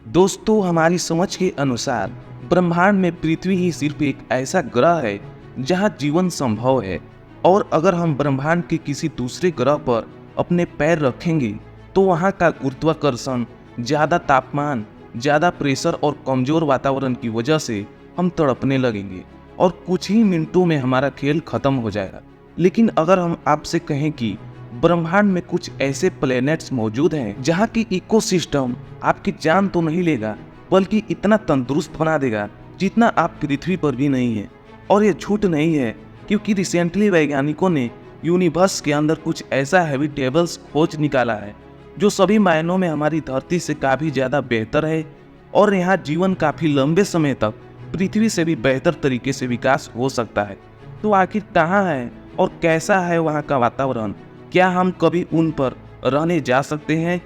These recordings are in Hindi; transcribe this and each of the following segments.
दोस्तों, हमारी समझ के अनुसार ब्रह्मांड में पृथ्वी ही सिर्फ एक ऐसा ग्रह है जहां जीवन संभव है। और अगर हम ब्रह्मांड के किसी दूसरे ग्रह पर अपने पैर रखेंगे तो वहां का गुरुत्वाकर्षण, ज़्यादा तापमान, ज़्यादा प्रेशर और कमज़ोर वातावरण की वजह से हम तड़पने लगेंगे और कुछ ही मिनटों में हमारा खेल खत्म हो जाएगा। लेकिन अगर हम आपसे कहें कि ब्रह्मांड में कुछ ऐसे प्लैनेट्स मौजूद हैं जहाँ की इकोसिस्टम आपकी जान तो नहीं लेगा बल्कि इतना तंदुरुस्त बना देगा जितना आप पृथ्वी पर भी नहीं है। और ये झूठ नहीं है, क्योंकि रिसेंटली वैज्ञानिकों ने यूनिवर्स के अंदर कुछ ऐसा हैबिटेबल्स खोज निकाला है जो सभी मायनों में हमारी धरती से काफ़ी ज़्यादा बेहतर है और यहाँ जीवन काफ़ी लंबे समय तक पृथ्वी से भी बेहतर तरीके से विकास हो सकता है। तो आखिर कहाँ है और कैसा है वहाँ का वातावरण? क्या हम कभी उन पर रहने जा सकते हैं?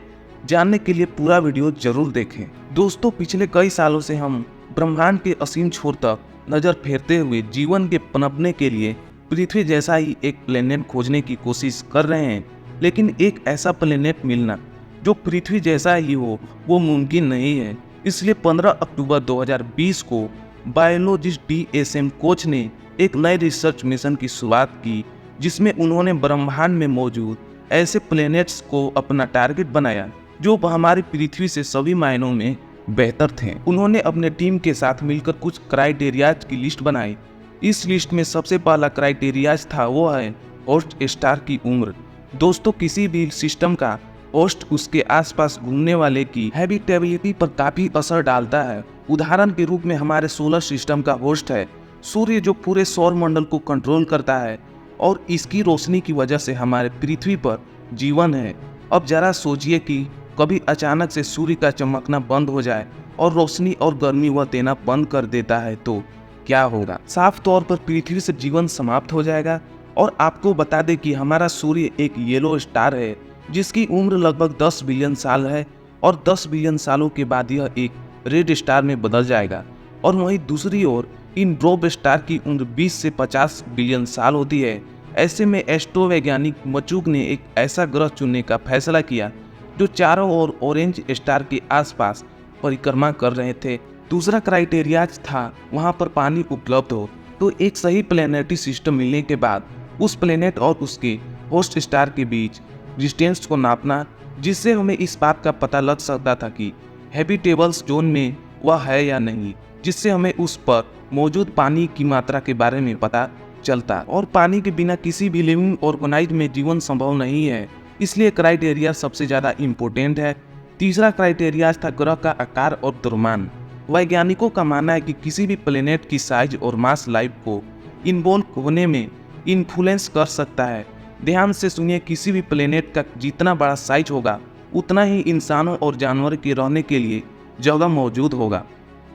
जानने के लिए पूरा वीडियो जरूर देखें। दोस्तों, पिछले कई सालों से हम ब्रह्मांड के असीम छोर तक नज़र फेरते हुए जीवन के पनपने के लिए पृथ्वी जैसा ही एक प्लेनेट खोजने की कोशिश कर रहे हैं। लेकिन एक ऐसा प्लेनेट मिलना जो पृथ्वी जैसा ही हो वो मुमकिन नहीं है। इसलिए 15 अक्टूबर 2020 को बायोलॉजिस्ट DSM कोच ने एक नए रिसर्च मिशन की शुरुआत की, जिसमें उन्होंने ब्रह्मांड में मौजूद ऐसे प्लैनेट्स को अपना टारगेट बनाया जो हमारी पृथ्वी से सभी मायनों में बेहतर थे। उन्होंने अपने टीम के साथ मिलकर कुछ क्राइटेरियाज की लिस्ट बनाई। इस लिस्ट में सबसे पहला क्राइटेरियाज था वो है होस्ट स्टार की उम्र। दोस्तों, किसी भी सिस्टम का होस्ट उसके आसपास घूमने वाले की हैबिटेबिलिटी पर काफ़ी असर डालता है। उदाहरण के रूप में हमारे सोलर सिस्टम का होस्ट है सूर्य, जो पूरे सौर मंडल को कंट्रोल करता है और इसकी रोशनी की वजह से हमारे पृथ्वी पर जीवन है। अब जरा सोचिए कि कभी अचानक से सूर्य का चमकना बंद हो जाए और रोशनी और गर्मी वह देना बंद कर देता है तो क्या होगा? साफ तौर पर पृथ्वी से जीवन समाप्त हो जाएगा। और आपको बता दें कि हमारा सूर्य एक येलो स्टार है जिसकी उम्र लगभग 10 बिलियन साल है और 10 बिलियन सालों के बाद यह एक रेड स्टार में बदल जाएगा। और वहीं दूसरी ओर इन ड्रोब स्टार की उम्र 20 से 50 बिलियन साल होती है। ऐसे में एस्ट्रो वैज्ञानिक मचूक ने एक ऐसा ग्रह चुनने का फैसला किया जो चारों ओर ऑरेंज स्टार के आसपास परिक्रमा कर रहे थे। दूसरा क्राइटेरिया था वहां पर पानी उपलब्ध हो। तो एक सही प्लैनेटरी सिस्टम मिलने के बाद उस प्लैनेट और उसके होस्ट स्टार के बीच डिस्टेंस को नापना, जिससे हमें इस बात का पता लग सकता था कि हैबिटेबल्स जोन में वह है या नहीं, जिससे हमें उस पर मौजूद पानी की मात्रा के बारे में पता चलता। और पानी के बिना किसी भी लिविंग ऑर्गेनाइज्म में जीवन संभव नहीं है, इसलिए क्राइटेरिया सबसे ज़्यादा इम्पोर्टेंट है। तीसरा क्राइटेरिया था ग्रह का आकार और द्रव्यमान। वैज्ञानिकों का मानना है कि किसी भी प्लेनेट की साइज और मास लाइफ को इन्वॉल्व होने में इन्फ्लुएंस कर सकता है। ध्यान से सुनिए, किसी भी प्लेनेट का जितना बड़ा साइज होगा उतना ही इंसानों और जानवर के रहने के लिए जगह मौजूद होगा।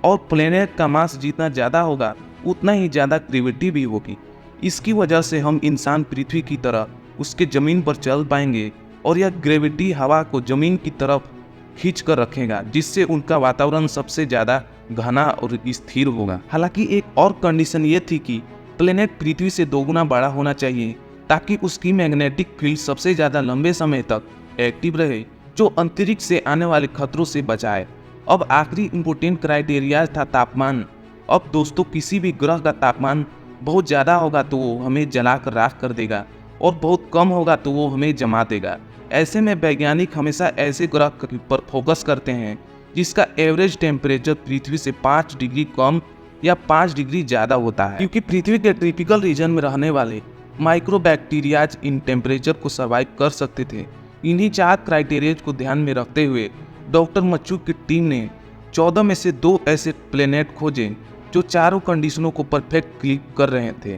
और प्लेनेट का मास जितना ज़्यादा होगा उतना ही ज़्यादा ग्रेविटी भी होगी। इसकी वजह से हम इंसान पृथ्वी की तरह उसके ज़मीन पर चल पाएंगे और यह ग्रेविटी हवा को ज़मीन की तरफ खींच कर रखेगा, जिससे उनका वातावरण सबसे ज़्यादा घना और स्थिर होगा। हालांकि एक और कंडीशन ये थी कि प्लेनेट पृथ्वी से दोगुना बड़ा होना चाहिए ताकि उसकी मैग्नेटिक फील्ड सबसे ज़्यादा लंबे समय तक एक्टिव रहे, जो अंतरिक्ष से आने वाले खतरों से बचाए। अब आखिरी इम्पोर्टेंट क्राइटेरिया था तापमान। अब दोस्तों, किसी भी ग्रह का तापमान बहुत ज़्यादा होगा तो वो हमें जलाकर राख कर देगा और बहुत कम होगा तो वो हमें जमा देगा। ऐसे में वैज्ञानिक हमेशा ऐसे ग्रह पर फोकस करते हैं जिसका एवरेज टेम्परेचर पृथ्वी से 5 डिग्री कम या 5 डिग्री ज़्यादा होता है, क्योंकि पृथ्वी के ट्रॉपिकल रीजन में रहने वाले माइक्रोबैक्टीरियाज इन टेम्परेचर को सर्वाइव कर सकते थे। इन्हीं 4 क्राइटेरियाज को ध्यान में रखते हुए डॉक्टर मचूक की टीम ने 14 में से 2 ऐसे प्लेनेट खोजे जो चारों कंडीशनों को परफेक्ट क्लिक कर रहे थे।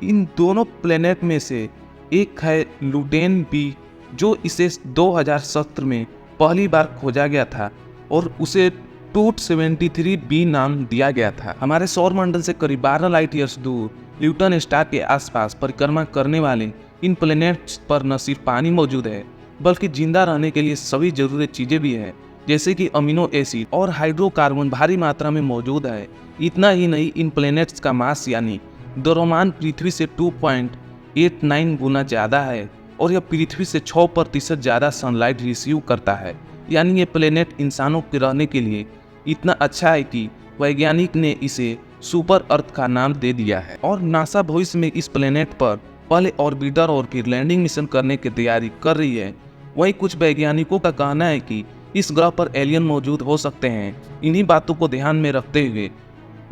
इन दोनों प्लेनेट में से एक है लुटेन बी, जो इसे 2017 में पहली बार खोजा गया था और उसे 273 बी नाम दिया गया था। हमारे सौर मंडल से करीब 12 लाइट ईयर्स दूर ल्यूटन स्टार के आसपास परिक्रमा करने वाले इन प्लेनेट्स पर न सिर्फ पानी मौजूद है बल्कि जिंदा रहने के लिए सभी जरूरी चीज़ें भी हैं, जैसे कि अमीनो एसिड और हाइड्रोकार्बन भारी मात्रा में मौजूद है। इतना ही नहीं, इन प्लेनेट्स का मास यानी द्रव्यमान पृथ्वी से 2.89 गुना ज़्यादा है और यह पृथ्वी से 6% ज़्यादा सनलाइट रिसीव करता है। यानी ये प्लेनेट इंसानों के रहने के लिए इतना अच्छा है कि वैज्ञानिक ने इसे सुपर अर्थ का नाम दे दिया है। और नासा भविष्य में इस प्लेनेट पर पहले ऑर्बिटर और फिर लैंडिंग मिशन करने की तैयारी कर रही है। वहीं कुछ वैज्ञानिकों का कहना है कि इस ग्रह पर एलियन मौजूद हो सकते हैं। इन्हीं बातों को ध्यान में रखते हुए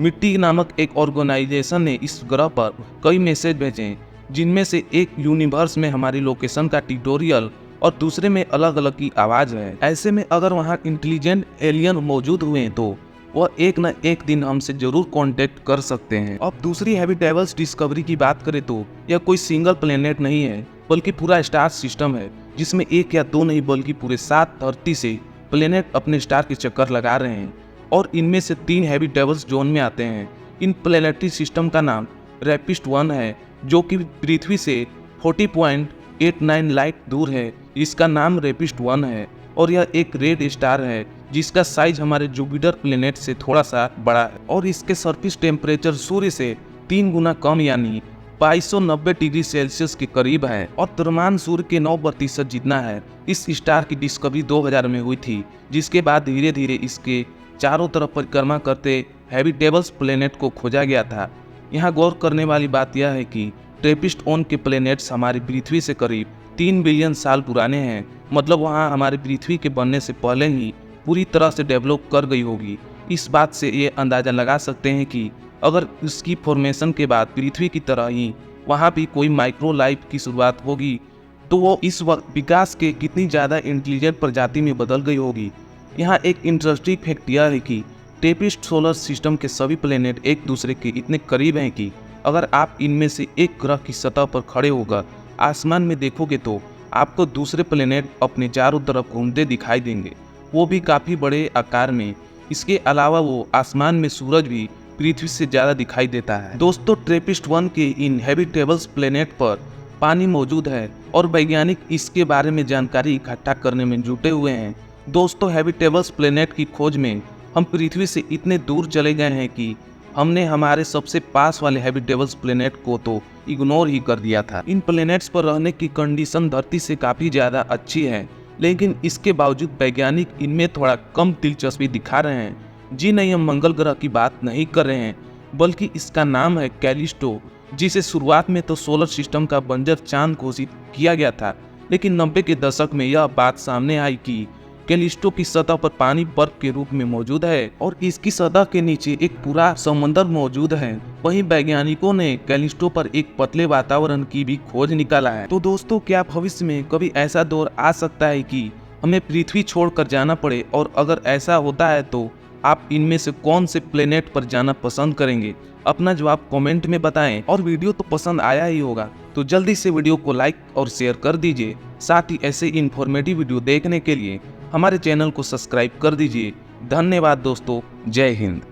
मिट्टी नामक एक ऑर्गेनाइजेशन ने इस ग्रह पर कई मैसेज भेजे, जिनमें से एक यूनिवर्स में हमारी लोकेशन का ट्यूटोरियल और दूसरे में अलग अलग की आवाज़ है। ऐसे में अगर वहाँ इंटेलिजेंट एलियन मौजूद हुए तो वह एक न एक दिन हमसे जरूर कांटेक्ट कर सकते हैं। अब दूसरी हैबिटेबल्स डिस्कवरी की बात करें तो यह कोई सिंगल प्लेनेट नहीं है, बल्कि पूरा स्टार सिस्टम है, जिसमें एक या दो नहीं बल्कि पूरे 7 धरती से प्लेनेट अपने स्टार के चक्कर लगा रहे हैं और इनमें से 3 हैबिटेबल्स जोन में आते हैं। इन प्लेनेटरी सिस्टम का नाम रैपिस्ट-1 है, जो कि पृथ्वी से 40.89 लाइट दूर है। इसका नाम रैपिस्ट-1 है और यह एक रेड स्टार है जिसका साइज हमारे जुपिटर प्लेनेट से थोड़ा सा बड़ा है और इसके सरफेस टेम्परेचर सूर्य से 3 गुना कम यानी 2290 डिग्री सेल्सियस के करीब है और द्रव्यमान सूर्य के 9% जितना है। इस स्टार की डिस्कवरी 2000 में हुई थी, जिसके बाद धीरे धीरे इसके चारों तरफ परिक्रमा करते हैबिटेबल्स प्लेनेट को खोजा गया था। यहाँ गौर करने वाली बात यह है कि ट्रैपिस्ट-1 के प्लेनेट्स हमारी पृथ्वी से करीब 3 बिलियन साल पुराने हैं, मतलब वहाँ हमारी पृथ्वी के बनने से पहले ही पूरी तरह से डेवलप कर गई होगी। इस बात से ये अंदाज़ा लगा सकते हैं कि अगर इसकी फॉर्मेशन के बाद पृथ्वी की तरह ही वहाँ भी कोई माइक्रो लाइफ की शुरुआत होगी तो वो इस वक्त विकास के कितनी ज़्यादा इंटेलिजेंट प्रजाति में बदल गई होगी। यहाँ एक इंटरेस्टिंग फैक्ट यह है कि ट्रैपिस्ट सोलर सिस्टम के सभी प्लेनेट एक दूसरे के इतने करीब हैं कि अगर आप इनमें से एक ग्रह की सतह पर खड़े होकर आसमान में देखोगे तो आपको दूसरे प्लेनेट अपने चारों तरफ घूमते दिखाई देंगे, वो भी काफ़ी बड़े आकार में। इसके अलावा वो आसमान में सूरज भी पृथ्वी से ज़्यादा दिखाई देता है। दोस्तों, ट्रैपिस्ट-1 के इन हैबिटेबल्स प्लेनेट पर पानी मौजूद है और वैज्ञानिक इसके बारे में जानकारी इकट्ठा करने में जुटे हुए हैं। दोस्तों, हैबिटेबल्स प्लेनेट की खोज में हम पृथ्वी से इतने दूर चले गए हैं कि हमने हमारे सबसे पास वाले हैबिटेबल्स प्लेनेट को तो इग्नोर ही कर दिया था। इन प्लेनेट्स पर रहने की कंडीशन धरती से काफ़ी ज़्यादा अच्छी है, लेकिन इसके बावजूद वैज्ञानिक इनमें थोड़ा कम दिलचस्पी दिखा रहे हैं। जी नहीं, हम मंगल ग्रह की बात नहीं कर रहे हैं, बल्कि इसका नाम है कैलिस्टो, जिसे शुरुआत में तो सोलर सिस्टम का बंजर चांद घोषित किया गया था, लेकिन 90 के दशक में यह बात सामने आई कि कैलिस्टो की सतह पर पानी बर्फ के रूप में मौजूद है और इसकी सतह के नीचे एक पूरा समुद्र मौजूद है। वहीं वैज्ञानिकों ने कैलिस्टो पर एक पतले वातावरण की भी खोज निकाला है। तो दोस्तों, क्या भविष्य में कभी ऐसा दौर आ सकता है कि हमें पृथ्वी छोड़कर जाना पड़े, और अगर ऐसा होता है तो आप इनमें से कौन से प्लेनेट पर जाना पसंद करेंगे? अपना जवाब कमेंट में बताएं। और वीडियो तो पसंद आया ही होगा तो जल्दी से वीडियो को लाइक और शेयर कर दीजिए। साथ ही ऐसे इन्फॉर्मेटिव वीडियो देखने के लिए हमारे चैनल को सब्सक्राइब कर दीजिए। धन्यवाद दोस्तों, जय हिंद।